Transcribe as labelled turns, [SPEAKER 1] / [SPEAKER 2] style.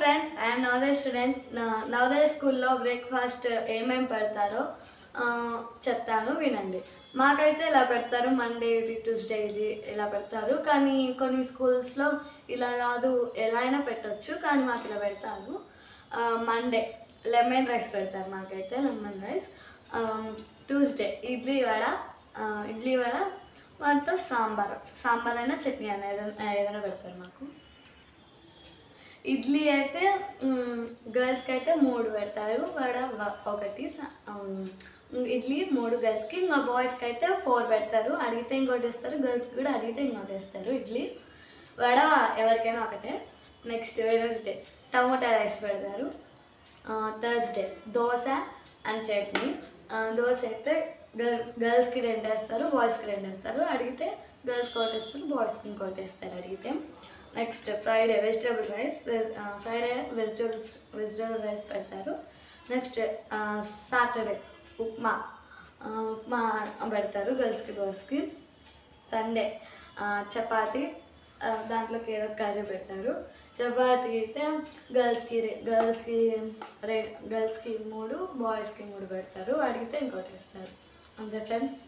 [SPEAKER 1] Friends, I'm Navodaya student. Navodaya స్కూల్లో breakfast ఏమేమి పెడతారో చెప్తాను, వినండి. మాకైతే ఇలా పెడతారు, మండే ఇది, ట్యూస్డే ఇది ఇలా పెడతారు. కానీ కొన్ని స్కూల్స్లో ఇలా కాదు, ఎలా అయినా పెట్టచ్చు, కానీ మాకు ఇలా పెడతారు. మండే లెమన్ రైస్ పెడతారు, మాకైతే lemon rice. Tuesday idli vada వాటితో సాంబార్ అయినా చట్నీ అయినా ఏదైనా పెడతారు మాకు. ఇడ్లీ అయితే గర్ల్స్కి అయితే 3 పెడతారు, వడ ఒకటి. ఇడ్లీ 3 గర్ల్స్కి, ఇంకా బాయ్స్కి అయితే 4 పెడతారు. అడిగితే ఇంకోటి వేస్తారు, గర్ల్స్కి కూడా అడిగితే ఇంకోటి వేస్తారు. ఇడ్లీ వడ ఎవరికైనా ఒకటే. నెక్స్ట్ వెనస్డే టమోటా రైస్ పెడతారు. Thursday dosa and chutney. దోశ అయితే గర్ల్స్కి 2 వేస్తారు, బాయ్స్కి 2 వేస్తారు. అడిగితే గర్ల్స్కి ఒకటి వేస్తారు, బాయ్స్కి ఇంకోటి వేస్తారు అడిగితే. నెక్స్ట్ ఫ్రైడే వెజిటేబుల్ రైస్ పెడతారు. నెక్స్ట్ సాటర్డే ఉప్మా పెడతారు గర్ల్స్కి బాయ్స్కి. సండే చపాతి, దాంట్లోకి ఏదో కర్రీ పెడతారు. చపాతి అయితే గర్ల్స్కి 3, బాయ్స్కి 3 పెడతారు. అడిగితే ఇంకోటి ఇస్తారు. అంతే ఫ్రెండ్స్.